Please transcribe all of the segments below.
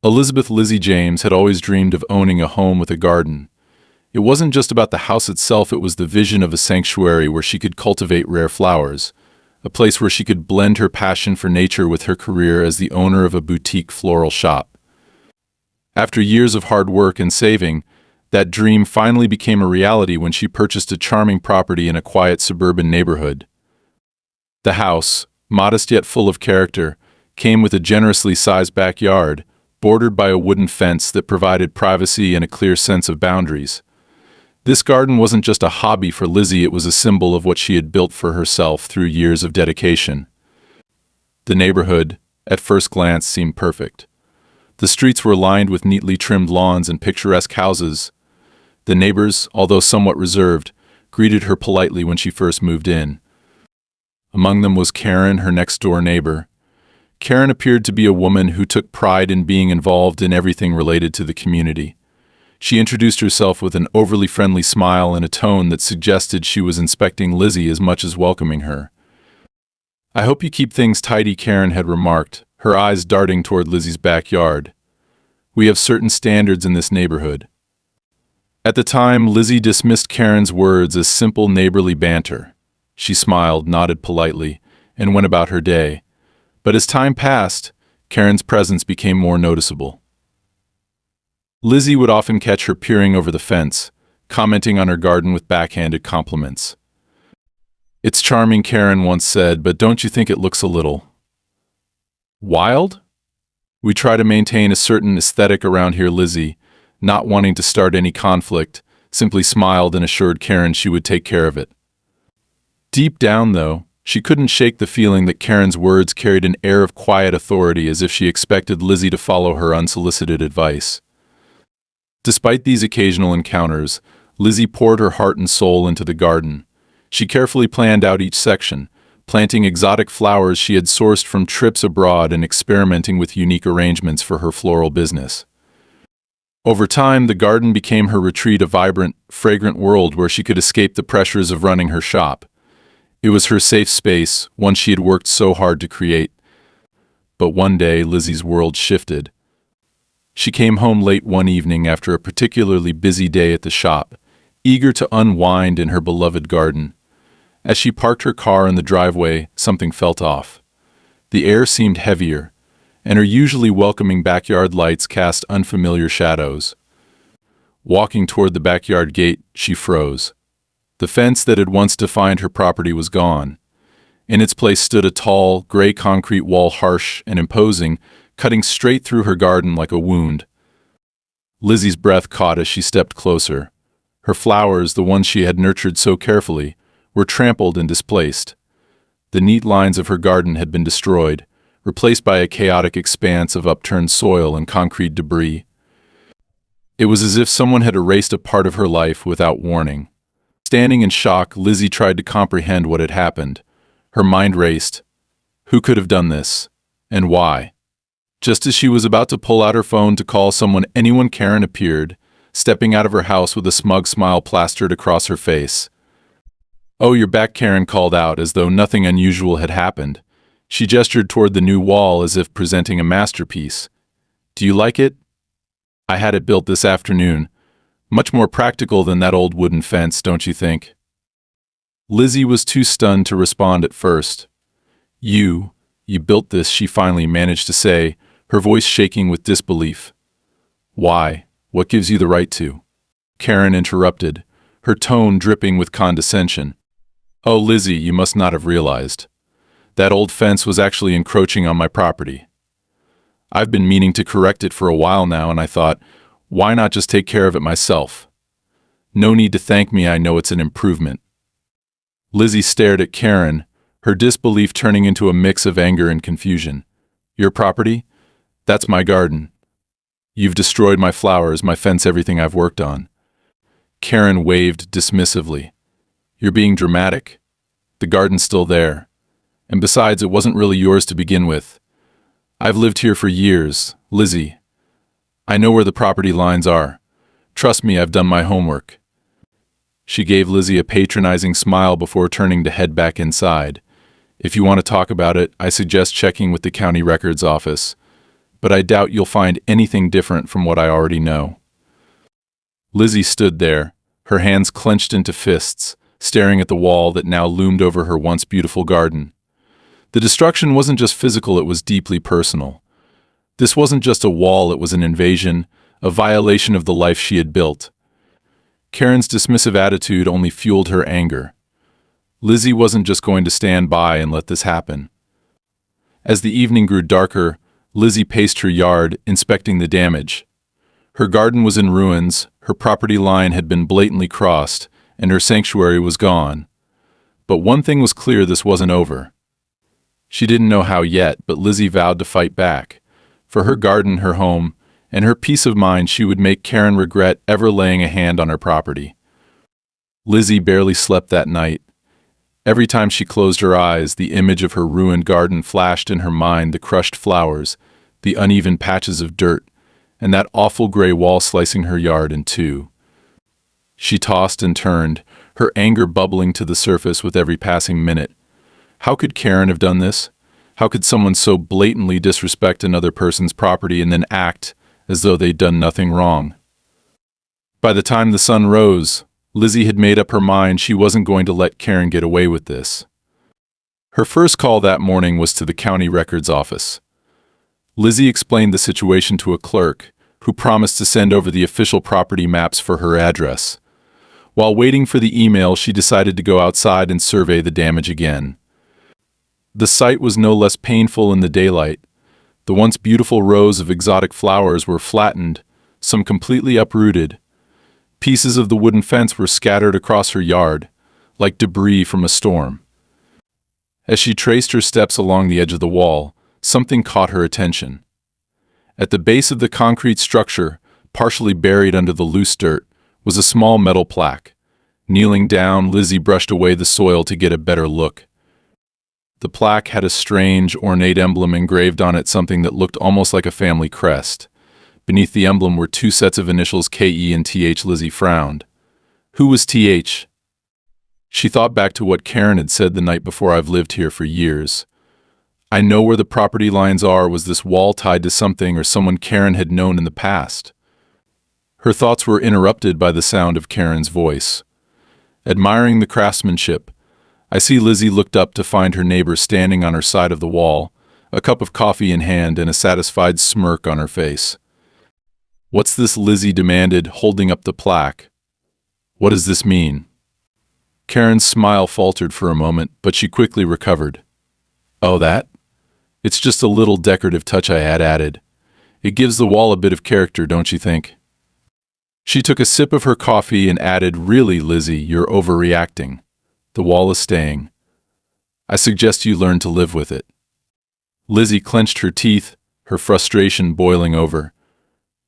Elizabeth Lizzie James had always dreamed of owning a home with a garden. It wasn't just about the house itself, it was the vision of a sanctuary where she could cultivate rare flowers, a place where she could blend her passion for nature with her career as the owner of a boutique floral shop. After years of hard work and saving, that dream finally became a reality when she purchased a charming property in a quiet suburban neighborhood. The house, modest yet full of character, came with a generously sized backyard, bordered by a wooden fence that provided privacy and a clear sense of boundaries. This garden wasn't just a hobby for Lizzie, it was a symbol of what she had built for herself through years of dedication. The neighborhood, at first glance, seemed perfect. The streets were lined with neatly trimmed lawns and picturesque houses. The neighbors, although somewhat reserved, greeted her politely when she first moved in. Among them was Karen, her next-door neighbor. Karen appeared to be a woman who took pride in being involved in everything related to the community. She introduced herself with an overly friendly smile and a tone that suggested she was inspecting Lizzie as much as welcoming her. "I hope you keep things tidy," Karen had remarked, her eyes darting toward Lizzie's backyard. "We have certain standards in this neighborhood." At the time, Lizzie dismissed Karen's words as simple neighborly banter. She smiled, nodded politely, and went about her day. But as time passed, Karen's presence became more noticeable. Lizzie would often catch her peering over the fence, commenting on her garden with backhanded compliments. "It's charming," Karen once said, "but don't you think it looks a little wild?" "We try to maintain a certain aesthetic around here," Lizzie, not wanting to start any conflict, simply smiled and assured Karen she would take care of it. Deep down, though, she couldn't shake the feeling that Karen's words carried an air of quiet authority, as if she expected Lizzie to follow her unsolicited advice. Despite these occasional encounters, Lizzie poured her heart and soul into the garden. She carefully planned out each section, planting exotic flowers she had sourced from trips abroad and experimenting with unique arrangements for her floral business. Over time, the garden became her retreat, a vibrant, fragrant world where she could escape the pressures of running her shop. It was her safe space, one she had worked so hard to create. But one day, Lizzie's world shifted. She came home late one evening after a particularly busy day at the shop, eager to unwind in her beloved garden. As she parked her car in the driveway, something felt off. The air seemed heavier, and her usually welcoming backyard lights cast unfamiliar shadows. Walking toward the backyard gate, she froze. The fence that had once defined her property was gone. In its place stood a tall, gray concrete wall, harsh and imposing, cutting straight through her garden like a wound. Lizzie's breath caught as she stepped closer. Her flowers, the ones she had nurtured so carefully, were trampled and displaced. The neat lines of her garden had been destroyed, replaced by a chaotic expanse of upturned soil and concrete debris. It was as if someone had erased a part of her life without warning. Standing in shock, Lizzie tried to comprehend what had happened. Her mind raced. Who could have done this? And why? Just as she was about to pull out her phone to call someone, Karen appeared, stepping out of her house with a smug smile plastered across her face. "Oh, you're back," Karen called out, as though nothing unusual had happened. She gestured toward the new wall as if presenting a masterpiece. "Do you like it? I had it built this afternoon. Much more practical than that old wooden fence, don't you think?" Lizzie was too stunned to respond at first. You built this," she finally managed to say, her voice shaking with disbelief. "Why? What gives you the right to?" Karen interrupted, her tone dripping with condescension. "Oh, Lizzie, you must not have realized. That old fence was actually encroaching on my property. I've been meaning to correct it for a while now, and I thought, why not just take care of it myself? No need to thank me, I know it's an improvement." Lizzie stared at Karen, her disbelief turning into a mix of anger and confusion. "Your property? That's my garden. You've destroyed my flowers, my fence, everything I've worked on." Karen waved dismissively. "You're being dramatic. The garden's still there. And besides, it wasn't really yours to begin with. I've lived here for years, Lizzie. I know where the property lines are. Trust me, I've done my homework." She gave Lizzie a patronizing smile before turning to head back inside. "If you want to talk about it, I suggest checking with the county records office. but I doubt you'll find anything different from what I already know." Lizzie stood there, her hands clenched into fists, staring at the wall that now loomed over her once beautiful garden. The destruction wasn't just physical, it was deeply personal. This wasn't just a wall, it was an invasion, a violation of the life she had built. Karen's dismissive attitude only fueled her anger. Lizzie wasn't just going to stand by and let this happen. As the evening grew darker, Lizzie paced her yard, inspecting the damage. Her garden was in ruins, her property line had been blatantly crossed, and her sanctuary was gone. But one thing was clear: this wasn't over. She didn't know how yet, but Lizzie vowed to fight back. For her garden, her home, and her peace of mind, she would make Karen regret ever laying a hand on her property. Lizzie barely slept that night. Every time she closed her eyes, the image of her ruined garden flashed in her mind: the crushed flowers, the uneven patches of dirt, and that awful gray wall slicing her yard in two. She tossed and turned, her anger bubbling to the surface with every passing minute. How could Karen have done this? How could someone so blatantly disrespect another person's property and then act as though they'd done nothing wrong? By the time the sun rose, Lizzie had made up her mind she wasn't going to let Karen get away with this. Her first call that morning was to the county records office. Lizzie explained the situation to a clerk, who promised to send over the official property maps for her address. While waiting for the email, she decided to go outside and survey the damage again. The sight was no less painful in the daylight. The once beautiful rows of exotic flowers were flattened, some completely uprooted. Pieces of the wooden fence were scattered across her yard, like debris from a storm. As she traced her steps along the edge of the wall, something caught her attention. At the base of the concrete structure, partially buried under the loose dirt, was a small metal plaque. Kneeling down, Lizzie brushed away the soil to get a better look. The plaque had a strange, ornate emblem engraved on it, something that looked almost like a family crest. Beneath the emblem were two sets of initials, K-E and T-H. Lizzie frowned. Who was T-H? She thought back to what Karen had said the night before: "I've lived here for years. I know where the property lines are." Was this wall tied to something or someone Karen had known in the past? Her thoughts were interrupted by the sound of Karen's voice. Admiring the craftsmanship, Lizzie looked up to find her neighbor standing on her side of the wall, a cup of coffee in hand and a satisfied smirk on her face. "What's this?" Lizzie demanded, holding up the plaque. "What does this mean?" Karen's smile faltered for a moment, but she quickly recovered. "Oh, that? It's just a little decorative touch I had added. It gives the wall a bit of character, don't you think?" She took a sip of her coffee and added, "Really, Lizzie, you're overreacting. The wall is staying. I suggest you learn to live with it." Lizzie clenched her teeth, her frustration boiling over.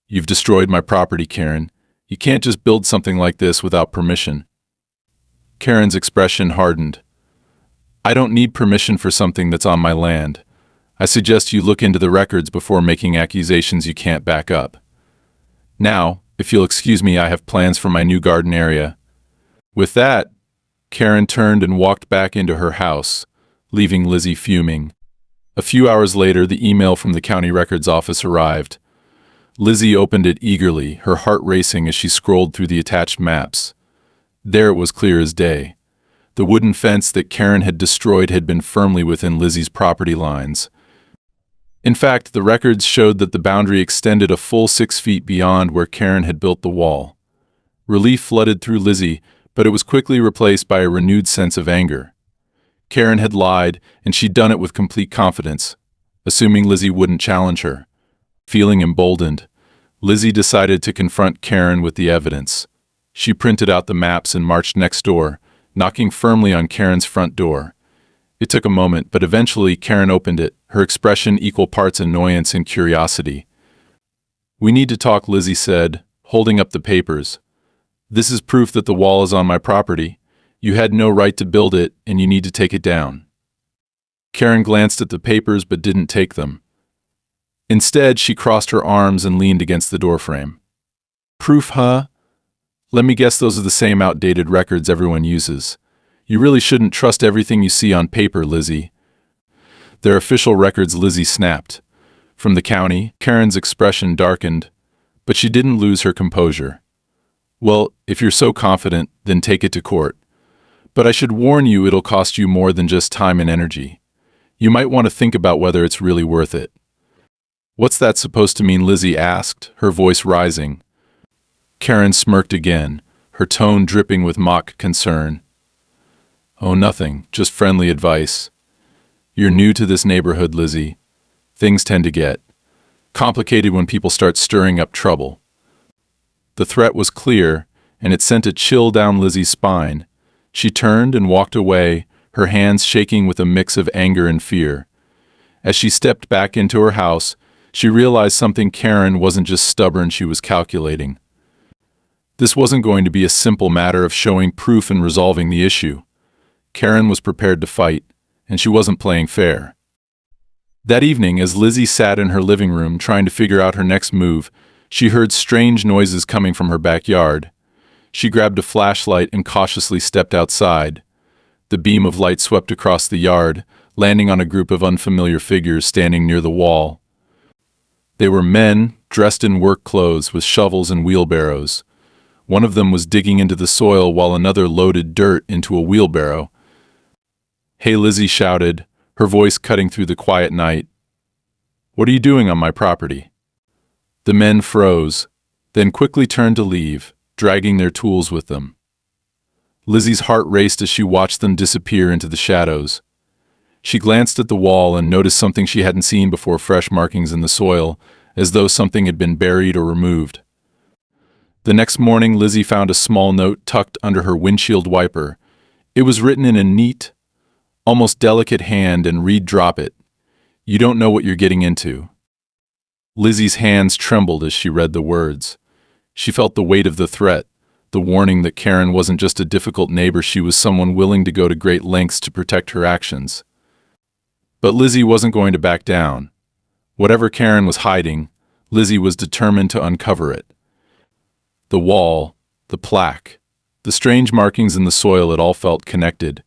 "You've destroyed my property, Karen. You can't just build something like this without permission." Karen's expression hardened. "I don't need permission for something that's on my land. I suggest you look into the records before making accusations you can't back up. Now, if you'll excuse me, I have plans for my new garden area." With that, Karen turned and walked back into her house, leaving Lizzie fuming. A few hours later, the email from the county records office arrived. Lizzie opened it eagerly, her heart racing as she scrolled through the attached maps. There it was, clear as day. The wooden fence that Karen had destroyed had been firmly within Lizzie's property lines. In fact, the records showed that the boundary extended a full 6 feet beyond where Karen had built the wall. Relief flooded through Lizzie, but it was quickly replaced by a renewed sense of anger. Karen had lied, and she'd done it with complete confidence, assuming Lizzie wouldn't challenge her. Feeling emboldened, Lizzie decided to confront Karen with the evidence. She printed out the maps and marched next door, knocking firmly on Karen's front door. It took a moment, but eventually Karen opened it, her expression equal parts annoyance and curiosity. "We need to talk," Lizzie said, holding up the papers. "This is proof that the wall is on my property. You had no right to build it, and you need to take it down." Karen glanced at the papers but didn't take them. Instead, she crossed her arms and leaned against the doorframe. "Proof, huh? Let me guess, those are the same outdated records everyone uses. You really shouldn't trust everything you see on paper, Lizzie." "They're official records," Lizzie snapped. From the county, Karen's expression darkened, but she didn't lose her composure. Well, if you're so confident, then take it to court. But I should warn you it'll cost you more than just time and energy. You might want to think about whether it's really worth it. What's that supposed to mean? Lizzie asked, her voice rising. Karen smirked again, her tone dripping with mock concern. Oh, nothing, just friendly advice. You're new to this neighborhood, Lizzie. Things tend to get complicated when people start stirring up trouble. The threat was clear, and it sent a chill down Lizzie's spine. She turned and walked away, her hands shaking with a mix of anger and fear. As she stepped back into her house, she realized something. Karen wasn't just stubborn, she was calculating. This wasn't going to be a simple matter of showing proof and resolving the issue. Karen was prepared to fight, and she wasn't playing fair. That evening, as Lizzie sat in her living room trying to figure out her next move, she heard strange noises coming from her backyard. She grabbed a flashlight and cautiously stepped outside. The beam of light swept across the yard, landing on a group of unfamiliar figures standing near the wall. They were men, dressed in work clothes with shovels and wheelbarrows. One of them was digging into the soil while another loaded dirt into a wheelbarrow. "Hey," Lizzie shouted, her voice cutting through the quiet night. "What are you doing on my property?" The men froze, then quickly turned to leave, dragging their tools with them. Lizzie's heart raced as she watched them disappear into the shadows. She glanced at the wall and noticed something she hadn't seen before: fresh markings in the soil, as though something had been buried or removed. The next morning, Lizzie found a small note tucked under her windshield wiper. It was written in a neat, almost delicate hand and read, "Drop it. You don't know what you're getting into." Lizzie's hands trembled as she read the words. She felt the weight of the threat, the warning that Karen wasn't just a difficult neighbor, she was someone willing to go to great lengths to protect her actions. But Lizzie wasn't going to back down. Whatever Karen was hiding, Lizzie was determined to uncover it. The wall, the plaque, the strange markings in the soil, it all felt connected.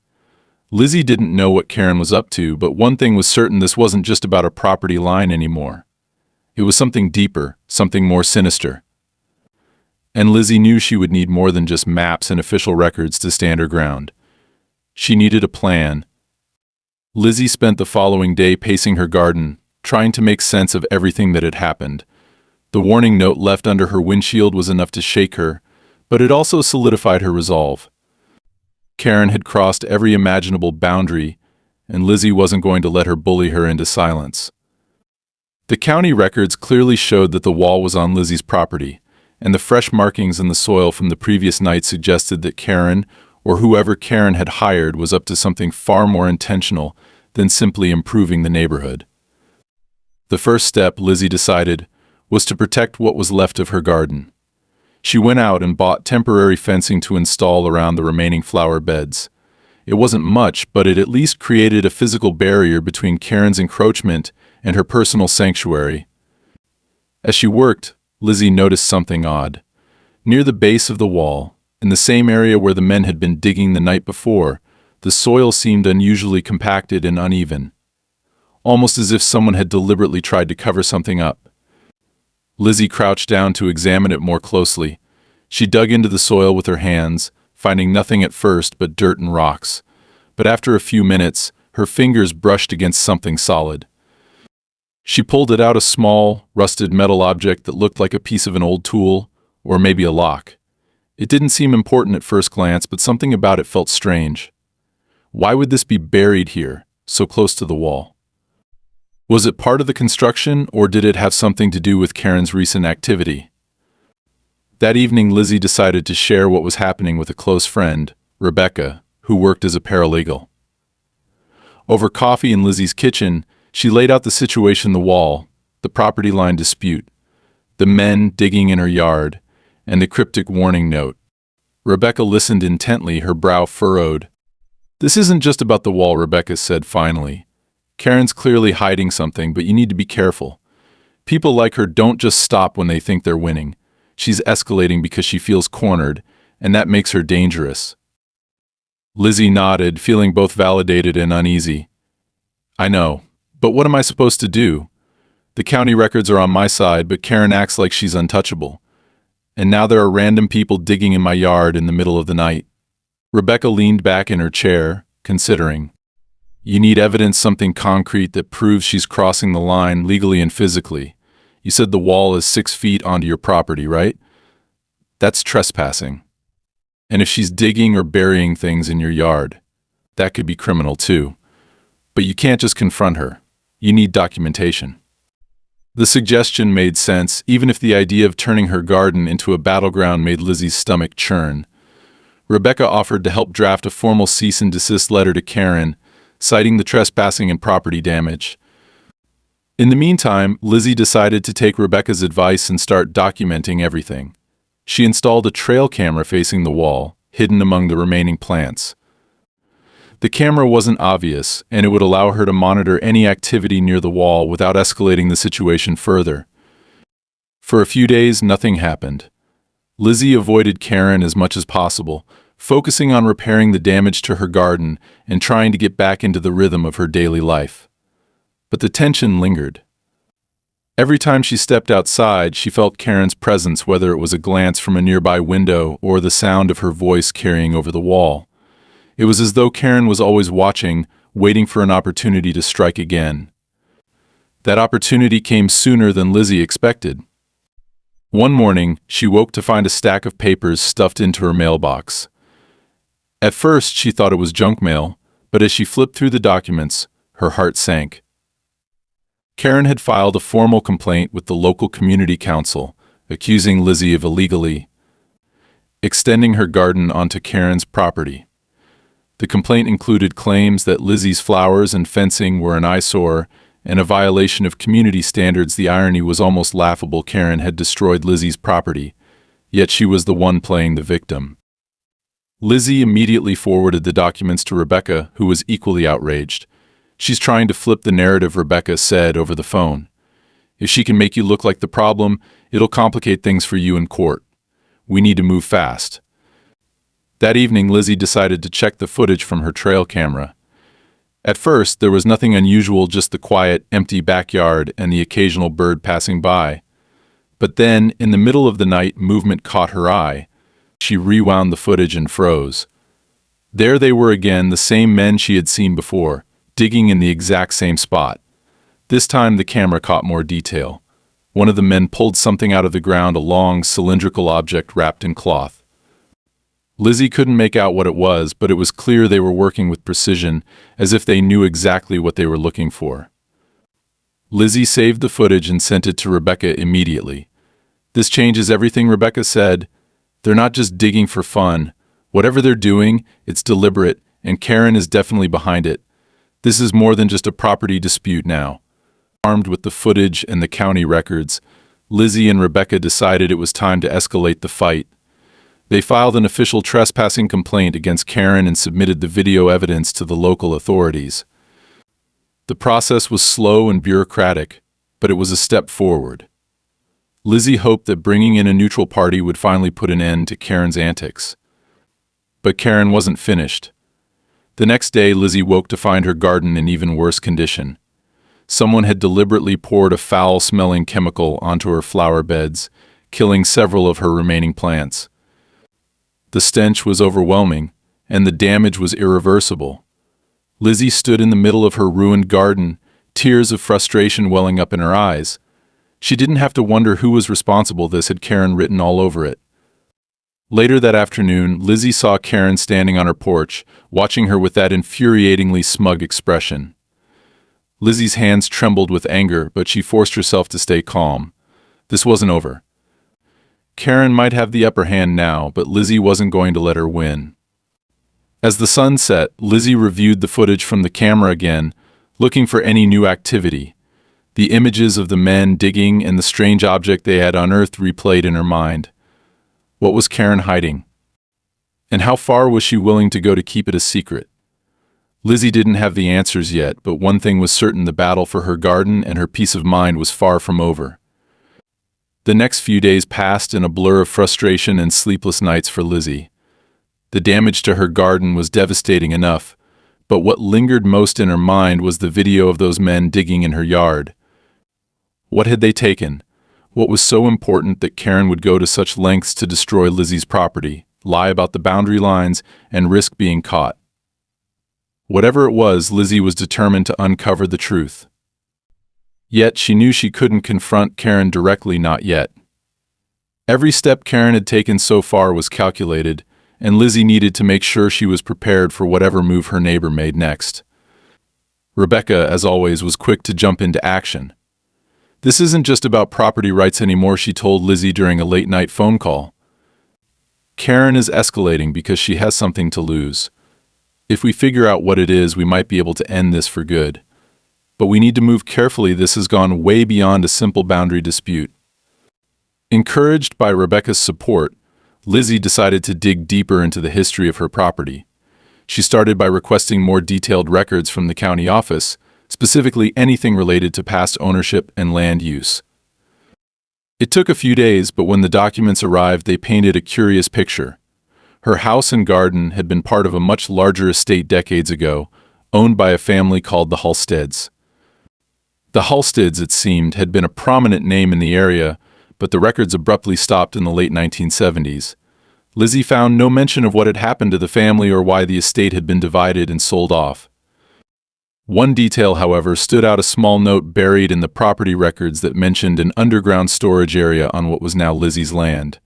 Lizzie didn't know what Karen was up to, but one thing was certain: this wasn't just about a property line anymore. It was something deeper, something more sinister. And Lizzie knew she would need more than just maps and official records to stand her ground. She needed a plan. Lizzie spent the following day pacing her garden, trying to make sense of everything that had happened. The warning note left under her windshield was enough to shake her, but it also solidified her resolve. Karen had crossed every imaginable boundary, and Lizzie wasn't going to let her bully her into silence. The county records clearly showed that the wall was on Lizzie's property, and the fresh markings in the soil from the previous night suggested that Karen, or whoever Karen had hired, was up to something far more intentional than simply improving the neighborhood. The first step, Lizzie decided, was to protect what was left of her garden. She went out and bought temporary fencing to install around the remaining flower beds. It wasn't much, but it at least created a physical barrier between Karen's encroachment and her personal sanctuary. As she worked, Lizzie noticed something odd. Near the base of the wall, in the same area where the men had been digging the night before, the soil seemed unusually compacted and uneven, almost as if someone had deliberately tried to cover something up. Lizzie crouched down to examine it more closely. She dug into the soil with her hands, finding nothing at first but dirt and rocks. But after a few minutes, her fingers brushed against something solid. She pulled it out, a small, rusted metal object that looked like a piece of an old tool, or maybe a lock. It didn't seem important at first glance, but something about it felt strange. Why would this be buried here, so close to the wall? Was it part of the construction, or did it have something to do with Karen's recent activity? That evening, Lizzie decided to share what was happening with a close friend, Rebecca, who worked as a paralegal. Over coffee in Lizzie's kitchen, she laid out the situation: the wall, the property line dispute, the men digging in her yard, and the cryptic warning note. Rebecca listened intently, her brow furrowed. "This isn't just about the wall," Rebecca said finally. "Karen's clearly hiding something, but you need to be careful. People like her don't just stop when they think they're winning. She's escalating because she feels cornered, and that makes her dangerous." Lizzie nodded, feeling both validated and uneasy. "I know, but what am I supposed to do? The county records are on my side, but Karen acts like she's untouchable. And now there are random people digging in my yard in the middle of the night. Rebecca leaned back in her chair, considering. You need evidence, something concrete that proves she's crossing the line legally and physically. You said the wall is 6 feet onto your property, right? That's trespassing. And if she's digging or burying things in your yard, that could be criminal too. But you can't just confront her. You need documentation. The suggestion made sense, even if the idea of turning her garden into a battleground made Lizzie's stomach churn. Rebecca offered to help draft a formal cease and desist letter to Karen, citing the trespassing and property damage. In the meantime, Lizzie decided to take Rebecca's advice and start documenting everything. She installed a trail camera facing the wall, hidden among the remaining plants. The camera wasn't obvious, and it would allow her to monitor any activity near the wall without escalating the situation further. For a few days, nothing happened. Lizzie avoided Karen as much as possible, focusing on repairing the damage to her garden and trying to get back into the rhythm of her daily life. But the tension lingered. Every time she stepped outside, she felt Karen's presence, whether it was a glance from a nearby window or the sound of her voice carrying over the wall. It was as though Karen was always watching, waiting for an opportunity to strike again. That opportunity came sooner than Lizzie expected. One morning, she woke to find a stack of papers stuffed into her mailbox. At first, she thought it was junk mail, but as she flipped through the documents, her heart sank. Karen had filed a formal complaint with the local community council, accusing Lizzie of illegally extending her garden onto Karen's property. The complaint included claims that Lizzie's flowers and fencing were an eyesore and a violation of community standards. The irony was almost laughable. Karen had destroyed Lizzie's property, yet she was the one playing the victim. Lizzie immediately forwarded the documents to Rebecca, who was equally outraged. She's trying to flip the narrative, Rebecca said over the phone. If she can make you look like the problem, it'll complicate things for you in court. We need to move fast. That evening, Lizzie decided to check the footage from her trail camera. At first, there was nothing unusual, just the quiet, empty backyard and the occasional bird passing by. But then, in the middle of the night, movement caught her eye. She rewound the footage and froze. There they were again, the same men she had seen before, digging in the exact same spot. This time the camera caught more detail. One of the men pulled something out of the ground, a long, cylindrical object wrapped in cloth. Lizzie couldn't make out what it was, but it was clear they were working with precision, as if they knew exactly what they were looking for. Lizzie saved the footage and sent it to Rebecca immediately. This changes everything, Rebecca said. They're not just digging for fun. Whatever they're doing, it's deliberate, and Karen is definitely behind it. This is more than just a property dispute now. Armed with the footage and the county records, Lizzie and Rebecca decided it was time to escalate the fight. They filed an official trespassing complaint against Karen and submitted the video evidence to the local authorities. The process was slow and bureaucratic, but it was a step forward. Lizzie hoped that bringing in a neutral party would finally put an end to Karen's antics. But Karen wasn't finished. The next day, Lizzie woke to find her garden in even worse condition. Someone had deliberately poured a foul-smelling chemical onto her flower beds, killing several of her remaining plants. The stench was overwhelming, and the damage was irreversible. Lizzie stood in the middle of her ruined garden, tears of frustration welling up in her eyes. She didn't have to wonder who was responsible. This had Karen written all over it. Later that afternoon, Lizzie saw Karen standing on her porch, watching her with that infuriatingly smug expression. Lizzie's hands trembled with anger, but she forced herself to stay calm. This wasn't over. Karen might have the upper hand now, but Lizzie wasn't going to let her win. As the sun set, Lizzie reviewed the footage from the camera again, looking for any new activity. The images of the men digging and the strange object they had unearthed replayed in her mind. What was Karen hiding? And how far was she willing to go to keep it a secret? Lizzie didn't have the answers yet, but one thing was certain: the battle for her garden and her peace of mind was far from over. The next few days passed in a blur of frustration and sleepless nights for Lizzie. The damage to her garden was devastating enough, but what lingered most in her mind was the video of those men digging in her yard. What had they taken? What was so important that Karen would go to such lengths to destroy Lizzie's property, lie about the boundary lines, and risk being caught? Whatever it was, Lizzie was determined to uncover the truth. Yet she knew she couldn't confront Karen directly, not yet. Every step Karen had taken so far was calculated, and Lizzie needed to make sure she was prepared for whatever move her neighbor made next. Rebecca, as always, was quick to jump into action. "This isn't just about property rights anymore," she told Lizzie during a late-night phone call. "Karen is escalating because she has something to lose. If we figure out what it is, we might be able to end this for good. But we need to move carefully. This has gone way beyond a simple boundary dispute." Encouraged by Rebecca's support, Lizzie decided to dig deeper into the history of her property. She started by requesting more detailed records from the county office, specifically anything related to past ownership and land use. It took a few days, but when the documents arrived, they painted a curious picture. Her house and garden had been part of a much larger estate decades ago, owned by a family called the Halsteads. The Halsteads, it seemed, had been a prominent name in the area, but the records abruptly stopped in the late 1970s. Lizzie found no mention of what had happened to the family or why the estate had been divided and sold off. One detail, however, stood out: a small note buried in the property records that mentioned an underground storage area on what was now Lizzie's land.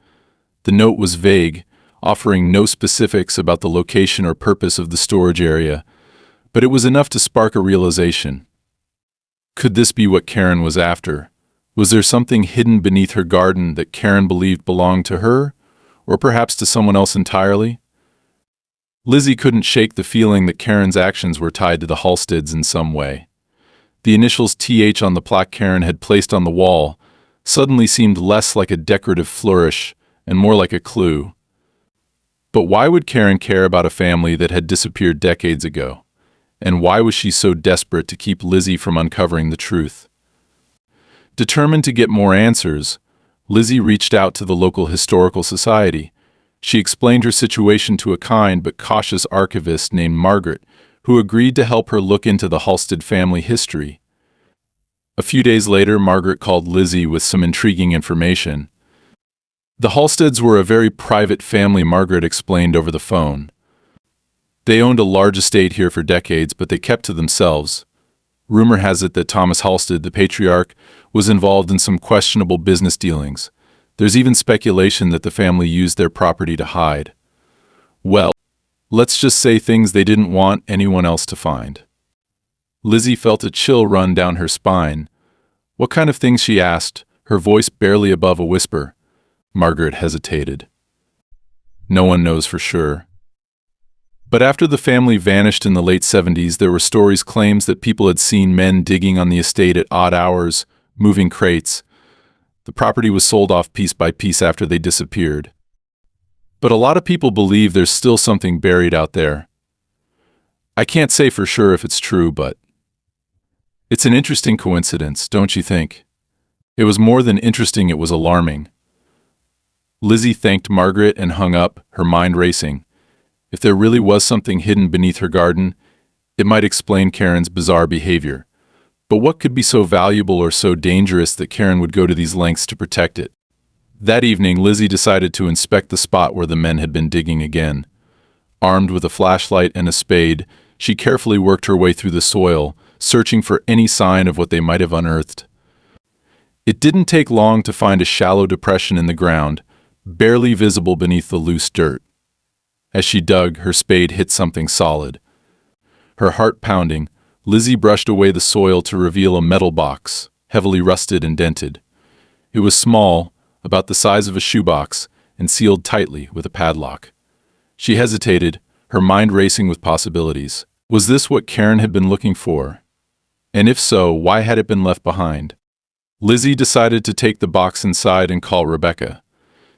The note was vague, offering no specifics about the location or purpose of the storage area, but it was enough to spark a realization. Could this be what Karen was after? Was there something hidden beneath her garden that Karen believed belonged to her, or perhaps to someone else entirely? Lizzie couldn't shake the feeling that Karen's actions were tied to the Halsteads in some way. The initials TH on the plaque Karen had placed on the wall suddenly seemed less like a decorative flourish and more like a clue. But why would Karen care about a family that had disappeared decades ago? And why was she so desperate to keep Lizzie from uncovering the truth? Determined to get more answers, Lizzie reached out to the local historical society. She explained her situation to a kind but cautious archivist named Margaret, who agreed to help her look into the Halstead family history. A few days later, Margaret called Lizzie with some intriguing information. The Halsteads were a very private family, Margaret explained over the phone. They owned a large estate here for decades, but they kept to themselves. Rumor has it that Thomas Halstead, the patriarch, was involved in some questionable business dealings. There's even speculation that the family used their property to hide. Well, let's just say things they didn't want anyone else to find. Lizzie felt a chill run down her spine. "What kind of things?" she asked, her voice barely above a whisper. Margaret hesitated. "No one knows for sure. But after the family vanished in the late 70s, there were stories, claims that people had seen men digging on the estate at odd hours, moving crates. The property was sold off piece by piece after they disappeared. But a lot of people believe there's still something buried out there. I can't say for sure if it's true, but it's an interesting coincidence, don't you think?" It was more than interesting, it was alarming. Lizzie thanked Margaret and hung up, her mind racing. If there really was something hidden beneath her garden, it might explain Karen's bizarre behavior. But what could be so valuable or so dangerous that Karen would go to these lengths to protect it? That evening, Lizzie decided to inspect the spot where the men had been digging again. Armed with a flashlight and a spade, she carefully worked her way through the soil, searching for any sign of what they might have unearthed. It didn't take long to find a shallow depression in the ground, barely visible beneath the loose dirt. As she dug, her spade hit something solid. Her heart pounding, Lizzie brushed away the soil to reveal a metal box, heavily rusted and dented. It was small, about the size of a shoebox, and sealed tightly with a padlock. She hesitated, her mind racing with possibilities. Was this what Karen had been looking for? And if so, why had it been left behind? Lizzie decided to take the box inside and call Rebecca.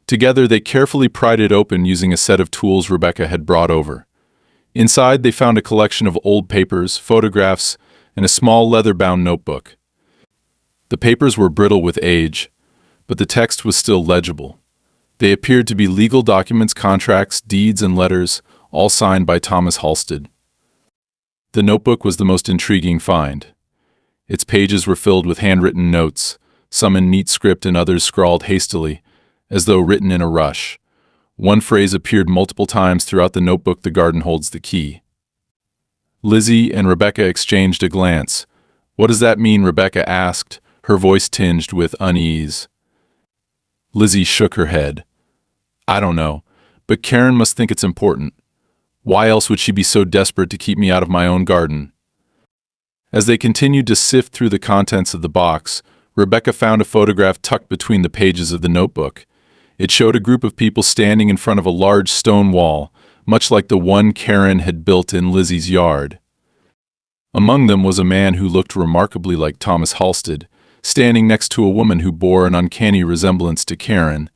Together, they carefully pried it open using a set of tools Rebecca had brought over. Inside, they found a collection of old papers, photographs, and a small leather-bound notebook. The papers were brittle with age, but the text was still legible. They appeared to be legal documents, contracts, deeds, and letters, all signed by Thomas Halstead. The notebook was the most intriguing find. Its pages were filled with handwritten notes, some in neat script and others scrawled hastily, as though written in a rush. One phrase appeared multiple times throughout the notebook: "The garden holds the key." Lizzie and Rebecca exchanged a glance. "What does that mean?" Rebecca asked, her voice tinged with unease. Lizzie shook her head. "I don't know, but Karen must think it's important. Why else would she be so desperate to keep me out of my own garden?" As they continued to sift through the contents of the box, Rebecca found a photograph tucked between the pages of the notebook. It showed a group of people standing in front of a large stone wall, much like the one Karen had built in Lizzie's yard. Among them was a man who looked remarkably like Thomas Halstead, standing next to a woman who bore an uncanny resemblance to Karen.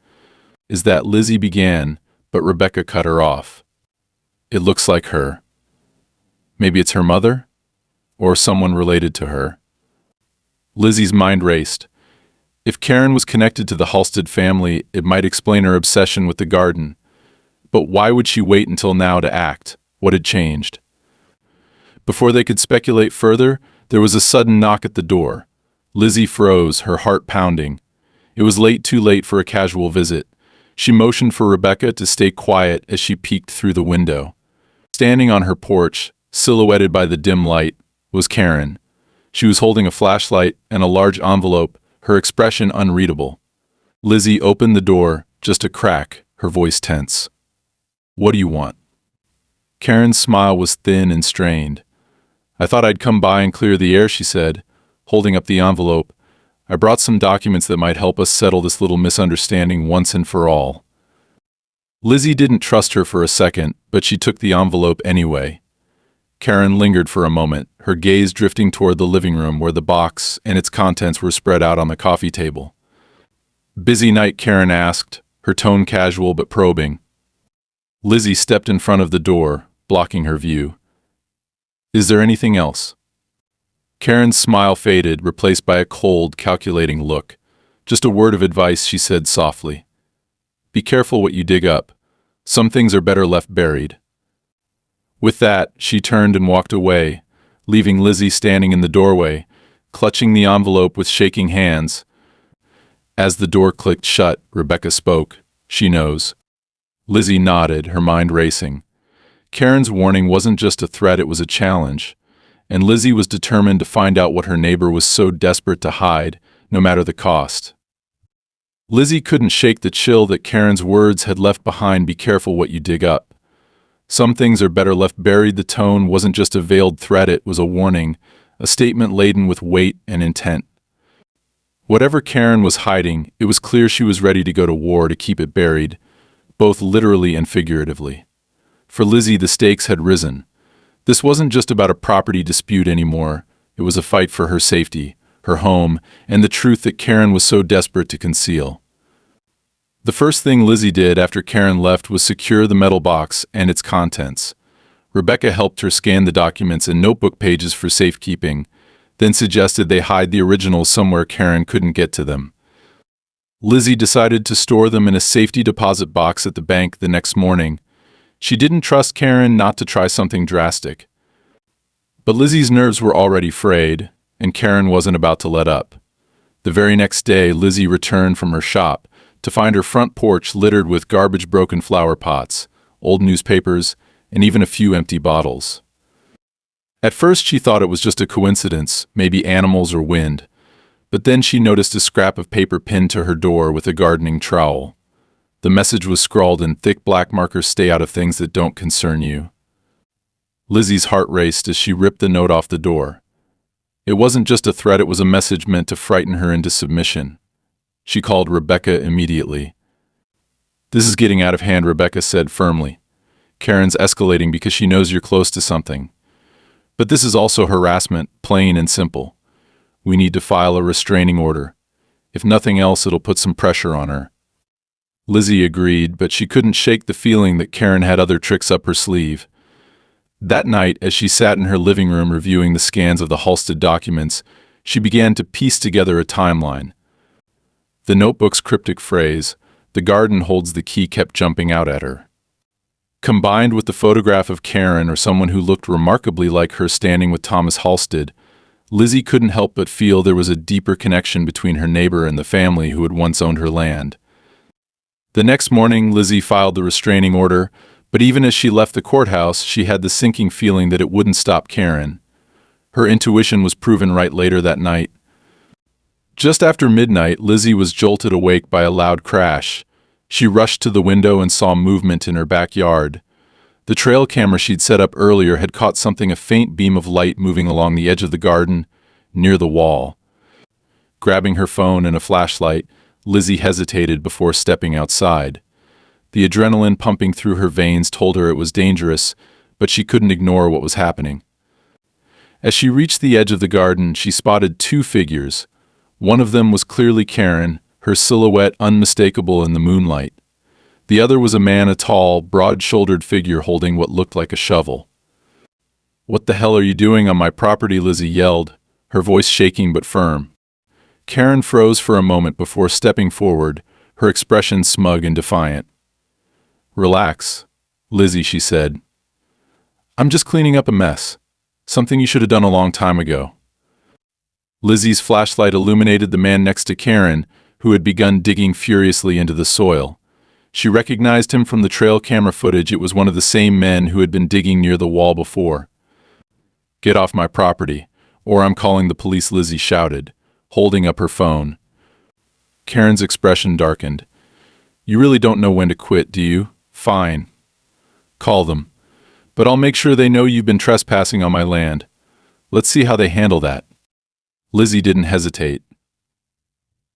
"Is that?" Lizzie began, but Rebecca cut her off. "It looks like her. Maybe it's her mother? Or someone related to her." Lizzie's mind raced. If Karen was connected to the Halstead family, it might explain her obsession with the garden. But why would she wait until now to act? What had changed? Before they could speculate further, there was a sudden knock at the door. Lizzie froze, her heart pounding. It was too late for a casual visit. She motioned for Rebecca to stay quiet as she peeked through the window. Standing on her porch, silhouetted by the dim light, was Karen. She was holding a flashlight and a large envelope, her expression unreadable. Lizzie opened the door, just a crack, her voice tense. "What do you want?" Karen's smile was thin and strained. "I thought I'd come by and clear the air," she said, holding up the envelope. "I brought some documents that might help us settle this little misunderstanding once and for all." Lizzie didn't trust her for a second, but she took the envelope anyway. Karen lingered for a moment, her gaze drifting toward the living room where the box and its contents were spread out on the coffee table. "Busy night?" Karen asked, her tone casual but probing. Lizzie stepped in front of the door, blocking her view. "Is there anything else?" Karen's smile faded, replaced by a cold, calculating look. "Just a word of advice," she said softly. "Be careful what you dig up. Some things are better left buried." With that, she turned and walked away, leaving Lizzie standing in the doorway, clutching the envelope with shaking hands. As the door clicked shut, Rebecca spoke. "She knows." Lizzie nodded, her mind racing. Karen's warning wasn't just a threat, it was a challenge, and Lizzie was determined to find out what her neighbor was so desperate to hide, no matter the cost. Lizzie couldn't shake the chill that Karen's words had left behind. "Be careful what you dig up. Some things are better left buried." The tone wasn't just a veiled threat, it was a warning, a statement laden with weight and intent. Whatever Karen was hiding, it was clear she was ready to go to war to keep it buried, both literally and figuratively. For Lizzie, the stakes had risen. This wasn't just about a property dispute anymore. It was a fight for her safety, her home, and the truth that Karen was so desperate to conceal. The first thing Lizzie did after Karen left was secure the metal box and its contents. Rebecca helped her scan the documents and notebook pages for safekeeping, then suggested they hide the originals somewhere Karen couldn't get to them. Lizzie decided to store them in a safety deposit box at the bank the next morning. She didn't trust Karen not to try something drastic. But Lizzie's nerves were already frayed, and Karen wasn't about to let up. The very next day, Lizzie returned from her shop to find her front porch littered with garbage, broken flower pots, old newspapers, and even a few empty bottles. At first she thought it was just a coincidence, maybe animals or wind, but then she noticed a scrap of paper pinned to her door with a gardening trowel. The message was scrawled in thick black marker: "Stay out of things that don't concern you." Lizzie's heart raced as she ripped the note off the door. It wasn't just a threat, it was a message meant to frighten her into submission. She called Rebecca immediately. "This is getting out of hand," Rebecca said firmly. "Karen's escalating because she knows you're close to something. But this is also harassment, plain and simple. We need to file a restraining order. If nothing else, it'll put some pressure on her." Lizzie agreed, but she couldn't shake the feeling that Karen had other tricks up her sleeve. That night, as she sat in her living room reviewing the scans of the Halstead documents, she began to piece together a timeline. The notebook's cryptic phrase, "The garden holds the key," kept jumping out at her. Combined with the photograph of Karen or someone who looked remarkably like her standing with Thomas Halstead, Lizzie couldn't help but feel there was a deeper connection between her neighbor and the family who had once owned her land. The next morning, Lizzie filed the restraining order, but even as she left the courthouse, she had the sinking feeling that it wouldn't stop Karen. Her intuition was proven right later that night. Just after midnight, Lizzie was jolted awake by a loud crash. She rushed to the window and saw movement in her backyard. The trail camera she'd set up earlier had caught something, a faint beam of light moving along the edge of the garden, near the wall. Grabbing her phone and a flashlight, Lizzie hesitated before stepping outside. The adrenaline pumping through her veins told her it was dangerous, but she couldn't ignore what was happening. As she reached the edge of the garden, she spotted two figures. One of them was clearly Karen, her silhouette unmistakable in the moonlight. The other was a man, a tall, broad-shouldered figure holding what looked like a shovel. "What the hell are you doing on my property?" Lizzie yelled, her voice shaking but firm. Karen froze for a moment before stepping forward, her expression smug and defiant. "Relax, Lizzie," she said. "I'm just cleaning up a mess. Something you should have done a long time ago." Lizzie's flashlight illuminated the man next to Karen, who had begun digging furiously into the soil. She recognized him from the trail camera footage. It was one of the same men who had been digging near the wall before. "Get off my property, or I'm calling the police," Lizzie shouted, holding up her phone. Karen's expression darkened. "You really don't know when to quit, do you? Fine. Call them. But I'll make sure they know you've been trespassing on my land. Let's see how they handle that." Lizzie didn't hesitate.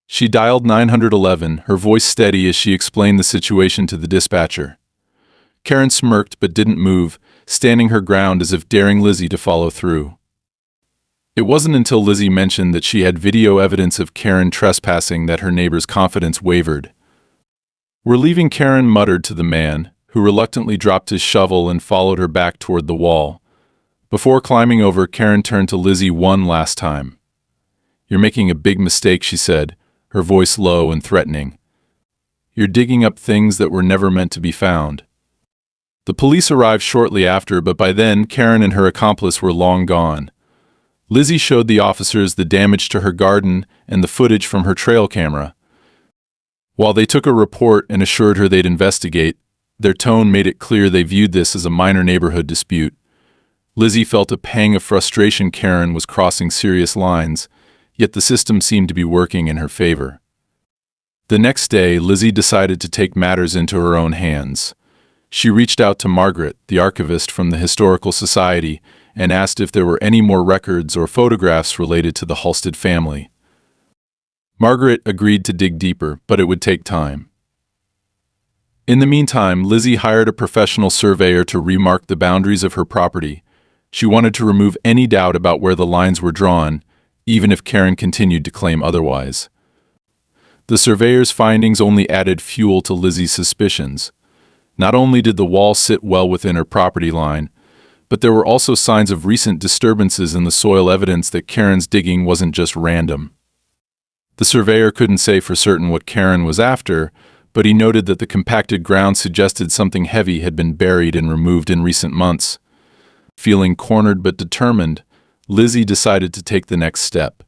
She dialed 911, her voice steady as she explained the situation to the dispatcher. Karen smirked but didn't move, standing her ground as if daring Lizzie to follow through. It wasn't until Lizzie mentioned that she had video evidence of Karen trespassing that her neighbor's confidence wavered. "We're leaving," Karen muttered to the man, who reluctantly dropped his shovel and followed her back toward the wall. Before climbing over, Karen turned to Lizzie one last time. "You're making a big mistake," she said, her voice low and threatening. "You're digging up things that were never meant to be found." The police arrived shortly after, but by then Karen and her accomplice were long gone. Lizzie showed the officers the damage to her garden and the footage from her trail camera. While they took a report and assured her they'd investigate, their tone made it clear they viewed this as a minor neighborhood dispute. Lizzie felt a pang of frustration. Karen was crossing serious lines, yet the system seemed to be working in her favor. The next day, Lizzie decided to take matters into her own hands. She reached out to Margaret, the archivist from the Historical Society, and asked if there were any more records or photographs related to the Halstead family. Margaret agreed to dig deeper, but it would take time. In the meantime, Lizzie hired a professional surveyor to remark the boundaries of her property. She wanted to remove any doubt about where the lines were drawn, even if Karen continued to claim otherwise. The surveyor's findings only added fuel to Lizzie's suspicions. Not only did the wall sit well within her property line, but there were also signs of recent disturbances in the soil, evidence that Karen's digging wasn't just random. The surveyor couldn't say for certain what Karen was after, but he noted that the compacted ground suggested something heavy had been buried and removed in recent months. Feeling cornered but determined, Lizzie decided to take the next step.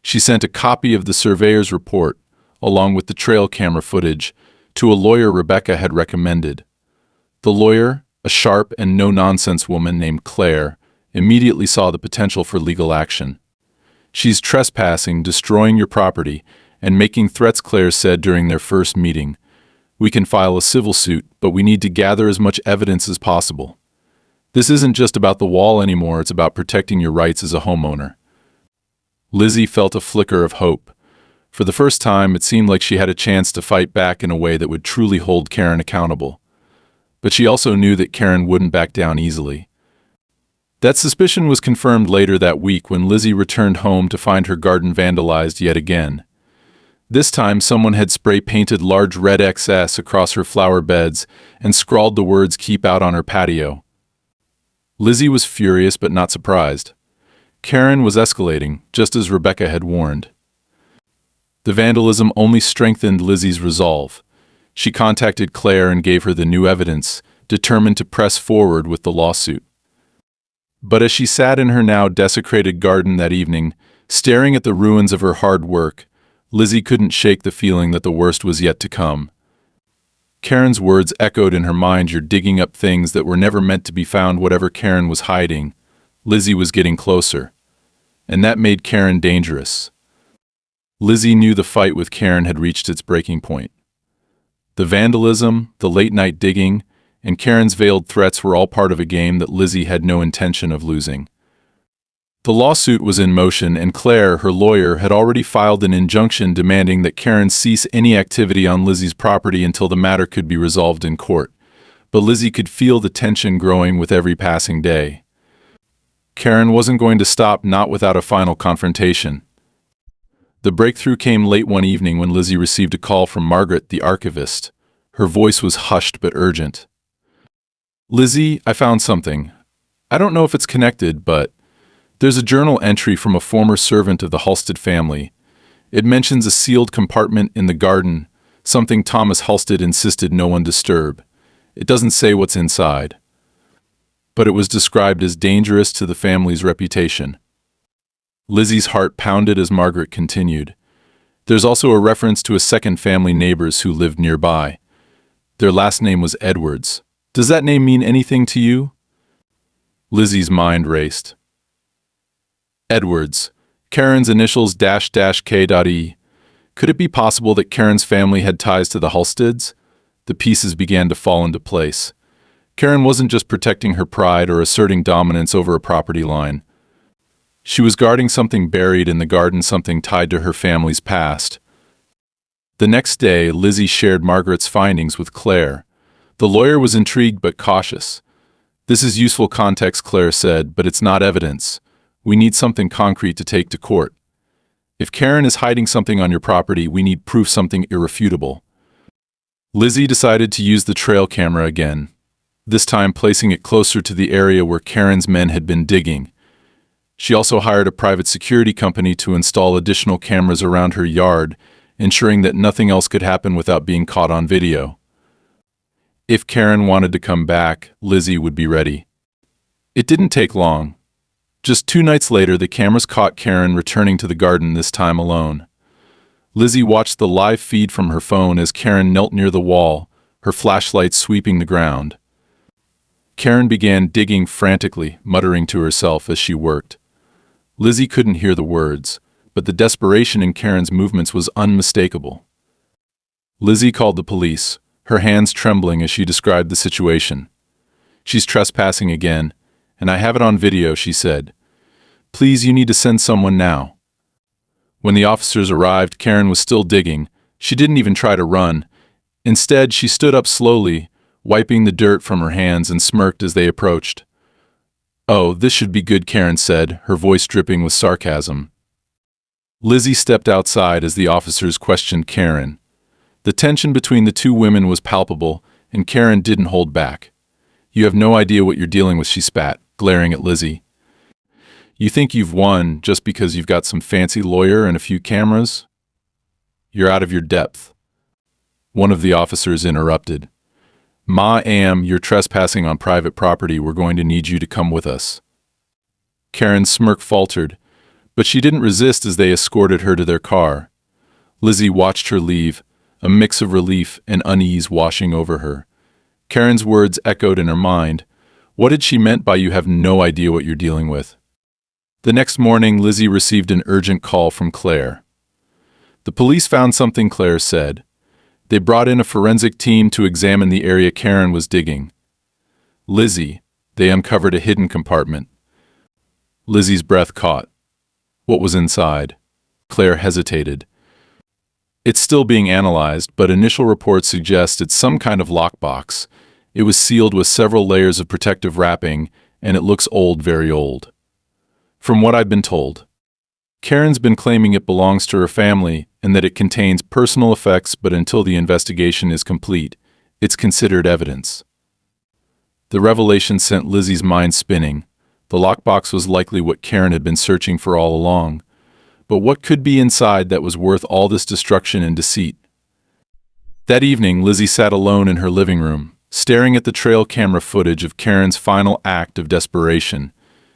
She sent a copy of the surveyor's report, along with the trail camera footage, to a lawyer Rebecca had recommended. The lawyer, a sharp and no-nonsense woman named Claire, immediately saw the potential for legal action. "She's trespassing, destroying your property, and making threats," Claire said during their first meeting. "We can file a civil suit, but we need to gather as much evidence as possible. This isn't just about the wall anymore, it's about protecting your rights as a homeowner." Lizzie felt a flicker of hope. For the first time, it seemed like she had a chance to fight back in a way that would truly hold Karen accountable. But she also knew that Karen wouldn't back down easily. That suspicion was confirmed later that week when Lizzie returned home to find her garden vandalized yet again. This time, someone had spray-painted large red XS across her flower beds and scrawled the words "Keep out" on her patio. Lizzie was furious but not surprised. Karen was escalating, just as Rebecca had warned. The vandalism only strengthened Lizzie's resolve. She contacted Claire and gave her the new evidence, determined to press forward with the lawsuit. But as she sat in her now desecrated garden that evening, staring at the ruins of her hard work, Lizzie couldn't shake the feeling that the worst was yet to come. Karen's words echoed in her mind. You're digging up things that were never meant to be found. Whatever Karen was hiding, Lizzie was getting closer. And that made Karen dangerous. Lizzie knew the fight with Karen had reached its breaking point. The vandalism, the late-night digging, and Karen's veiled threats were all part of a game that Lizzie had no intention of losing. The lawsuit was in motion, and Claire, her lawyer, had already filed an injunction demanding that Karen cease any activity on Lizzie's property until the matter could be resolved in court. But Lizzie could feel the tension growing with every passing day. Karen wasn't going to stop, not without a final confrontation. The breakthrough came late one evening when Lizzie received a call from Margaret, the archivist. Her voice was hushed but urgent. "Lizzie, I found something. I don't know if it's connected, but there's a journal entry from a former servant of the Halsted family. It mentions a sealed compartment in the garden, something Thomas Halsted insisted no one disturb. It doesn't say what's inside. But it was described as dangerous to the family's reputation." Lizzie's heart pounded as Margaret continued. "There's also a reference to a second family neighbors who lived nearby. Their last name was Edwards. Does that name mean anything to you?" Lizzie's mind raced. Edwards, Karen's initials --K.E. Could it be possible that Karen's family had ties to the Halsteds? The pieces began to fall into place. Karen wasn't just protecting her pride or asserting dominance over a property line. She was guarding something buried in the garden, something tied to her family's past. The next day, Lizzie shared Margaret's findings with Claire. The lawyer was intrigued but cautious. "This is useful context," Claire said, "but it's not evidence. We need something concrete to take to court. If Karen is hiding something on your property, we need proof, something irrefutable." Lizzie decided to use the trail camera again, this time placing it closer to the area where Karen's men had been digging. She also hired a private security company to install additional cameras around her yard, ensuring that nothing else could happen without being caught on video. If Karen wanted to come back, Lizzie would be ready. It didn't take long. Just 2 nights later, the cameras caught Karen returning to the garden, this time alone. Lizzie watched the live feed from her phone as Karen knelt near the wall, her flashlight sweeping the ground. Karen began digging frantically, muttering to herself as she worked. Lizzie couldn't hear the words, but the desperation in Karen's movements was unmistakable. Lizzie called the police, her hands trembling as she described the situation. "She's trespassing again, and I have it on video," she said. "Please, you need to send someone now." When the officers arrived, Karen was still digging. She didn't even try to run. Instead, she stood up slowly, wiping the dirt from her hands, and smirked as they approached. "Oh, this should be good," Karen said, her voice dripping with sarcasm. Lizzie stepped outside as the officers questioned Karen. The tension between the two women was palpable, and Karen didn't hold back. "You have no idea what you're dealing with," she spat, glaring at Lizzie. "You think you've won just because you've got some fancy lawyer and a few cameras? You're out of your depth." One of the officers interrupted. You're trespassing on private property. We're going to need you to come with us." Karen's smirk faltered, but she didn't resist as they escorted her to their car. Lizzie watched her leave, a mix of relief and unease washing over her. Karen's words echoed in her mind. What had she meant by "you have no idea what you're dealing with"? The next morning, Lizzie received an urgent call from Claire. "The police found something," Claire said. "They brought in a forensic team to examine the area Karen was digging." "Lizzie, they uncovered a hidden compartment." Lizzie's breath caught. What was inside? Claire hesitated. "It's still being analyzed, but initial reports suggest it's some kind of lockbox. It was sealed with several layers of protective wrapping, and it looks old, very old. From what I've been told. Karen's been claiming it belongs to her family and that it contains personal effects, but until the investigation is complete, it's considered evidence." The revelation sent Lizzie's mind spinning. The lockbox was likely what Karen had been searching for all along. But what could be inside that was worth all this destruction and deceit? That evening, Lizzie sat alone in her living room, staring at the trail camera footage of Karen's final act of desperation.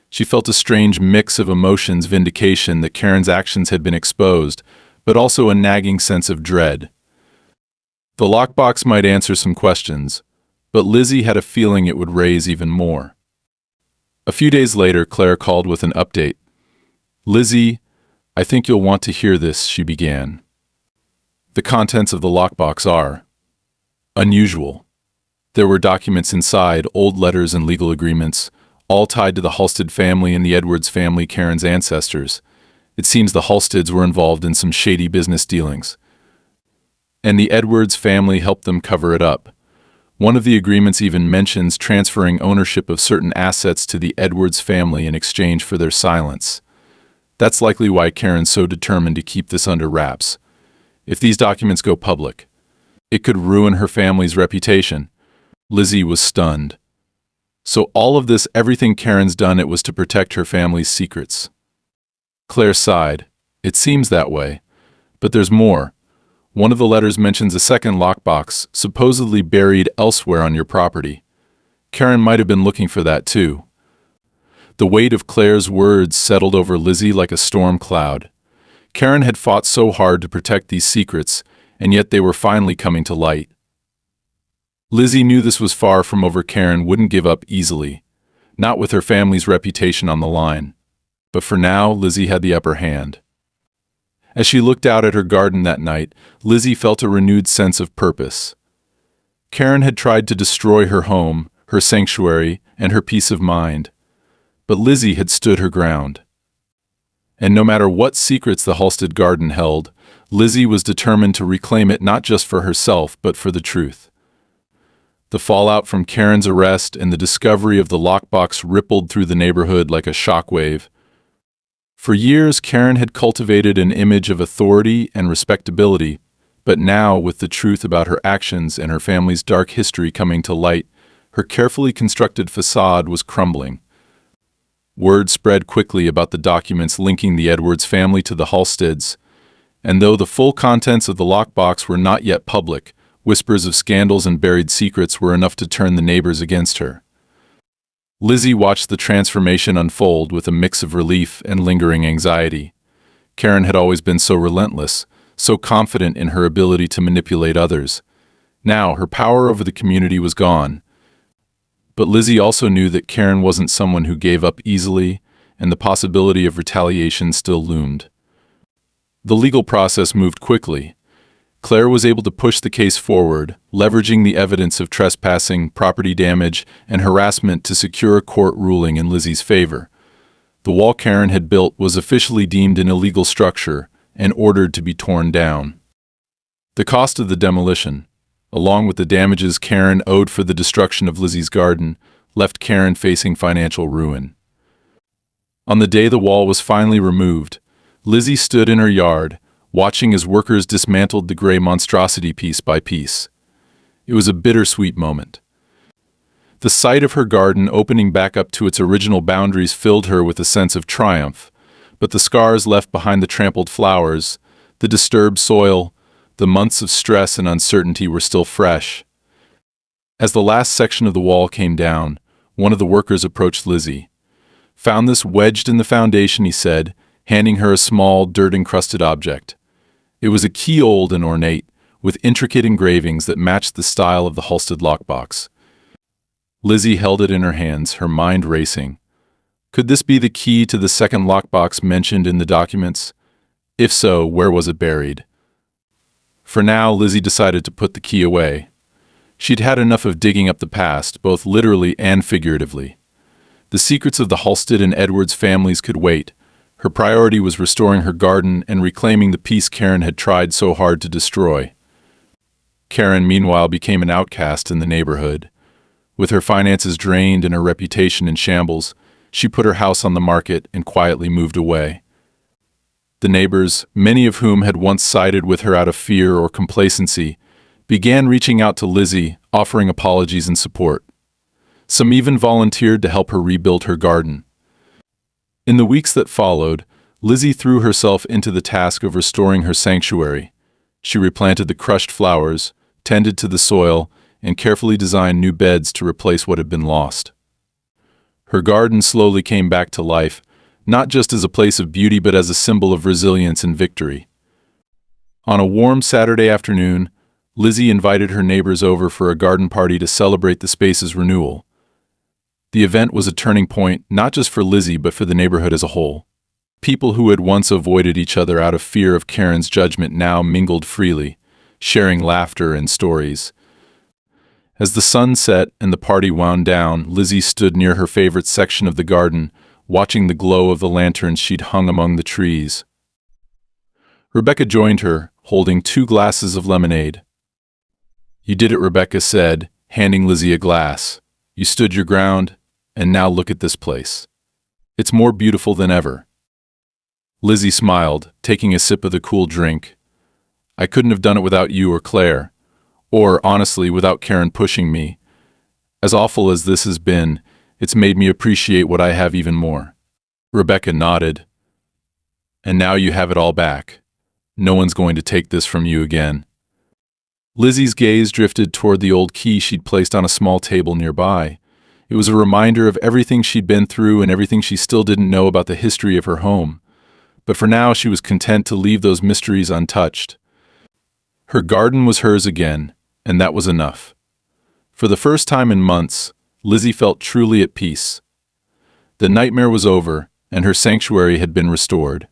She felt a strange mix of emotions: vindication that Karen's actions had been exposed, but also a nagging sense of dread. The lockbox might answer some questions, but Lizzie had a feeling it would raise even more. A few days later, Claire called with an update. "Lizzie, I think you'll want to hear this," she began. "The contents of the lockbox are unusual. There were documents inside, old letters and legal agreements, all tied to the Halstead family and the Edwards family, Karen's ancestors. It seems the Halsteads were involved in some shady business dealings, and the Edwards family helped them cover it up. One of the agreements even mentions transferring ownership of certain assets to the Edwards family in exchange for their silence. That's likely why Karen's so determined to keep this under wraps. If these documents go public, it could ruin her family's reputation." Lizzie was stunned. So all of this, everything Karen's done, it was to protect her family's secrets. Claire sighed. "It seems that way. But there's more. One of the letters mentions a second lockbox, supposedly buried elsewhere on your property. Karen might have been looking for that too." The weight of Claire's words settled over Lizzie like a storm cloud. Karen had fought so hard to protect these secrets, and yet they were finally coming to light. Lizzie knew this was far from over. Karen wouldn't give up easily, not with her family's reputation on the line. But for now, Lizzie had the upper hand. As she looked out at her garden that night, Lizzie felt a renewed sense of purpose. Karen had tried to destroy her home, her sanctuary, and her peace of mind. But Lizzie had stood her ground. And no matter what secrets the Halstead garden held, Lizzie was determined to reclaim it, not just for herself, but for the truth. The fallout from Karen's arrest and the discovery of the lockbox rippled through the neighborhood like a shockwave. For years, Karen had cultivated an image of authority and respectability, but now, with the truth about her actions and her family's dark history coming to light, her carefully constructed facade was crumbling. Word spread quickly about the documents linking the Edwards family to the Halsteads, and though the full contents of the lockbox were not yet public, whispers of scandals and buried secrets were enough to turn the neighbors against her. Lizzie watched the transformation unfold with a mix of relief and lingering anxiety. Karen had always been so relentless, so confident in her ability to manipulate others. Now, her power over the community was gone. But Lizzie also knew that Karen wasn't someone who gave up easily, and the possibility of retaliation still loomed. The legal process moved quickly. Claire was able to push the case forward, leveraging the evidence of trespassing, property damage, and harassment to secure a court ruling in Lizzie's favor. The wall Karen had built was officially deemed an illegal structure and ordered to be torn down. The cost of the demolition, along with the damages Karen owed for the destruction of Lizzie's garden, left Karen facing financial ruin. On the day the wall was finally removed, Lizzie stood in her yard, watching as workers dismantled the gray monstrosity piece by piece. It was a bittersweet moment. The sight of her garden opening back up to its original boundaries filled her with a sense of triumph, but the scars left behind, the trampled flowers, the disturbed soil, the months of stress and uncertainty were still fresh. As the last section of the wall came down, one of the workers approached Lizzie. "Found this wedged in the foundation," he said, handing her a small, dirt-encrusted object. It was a key, old and ornate, with intricate engravings that matched the style of the Halstead lockbox. Lizzie held it in her hands, her mind racing. Could this be the key to the second lockbox mentioned in the documents? If so, where was it buried? For now, Lizzie decided to put the key away. She'd had enough of digging up the past, both literally and figuratively. The secrets of the Halstead and Edwards families could wait. Her priority was restoring her garden and reclaiming the peace Karen had tried so hard to destroy. Karen, meanwhile, became an outcast in the neighborhood. With her finances drained and her reputation in shambles, she put her house on the market and quietly moved away. The neighbors, many of whom had once sided with her out of fear or complacency, began reaching out to Lizzie, offering apologies and support. Some even volunteered to help her rebuild her garden. In the weeks that followed, Lizzie threw herself into the task of restoring her sanctuary. She replanted the crushed flowers, tended to the soil, and carefully designed new beds to replace what had been lost. Her garden slowly came back to life, not just as a place of beauty but as a symbol of resilience and victory. On a warm Saturday afternoon, Lizzie invited her neighbors over for a garden party to celebrate the space's renewal. The event was a turning point not just for Lizzie but for the neighborhood as a whole. People who had once avoided each other out of fear of Karen's judgment now mingled freely, sharing laughter and stories. As the sun set and the party wound down, Lizzie stood near her favorite section of the garden, watching the glow of the lanterns she'd hung among the trees. Rebecca joined her, holding 2 glasses of lemonade. "You did it," Rebecca said, handing Lizzie a glass. "You stood your ground, and now look at this place. It's more beautiful than ever." Lizzie smiled, taking a sip of the cool drink. "I couldn't have done it without you or Claire. Or, honestly, without Karen pushing me. As awful as this has been, it's made me appreciate what I have even more." Rebecca nodded. "And now you have it all back. No one's going to take this from you again." Lizzie's gaze drifted toward the old key she'd placed on a small table nearby. It was a reminder of everything she'd been through and everything she still didn't know about the history of her home. But for now, she was content to leave those mysteries untouched. Her garden was hers again, and that was enough. For the first time in months, Lizzie felt truly at peace. The nightmare was over, and her sanctuary had been restored.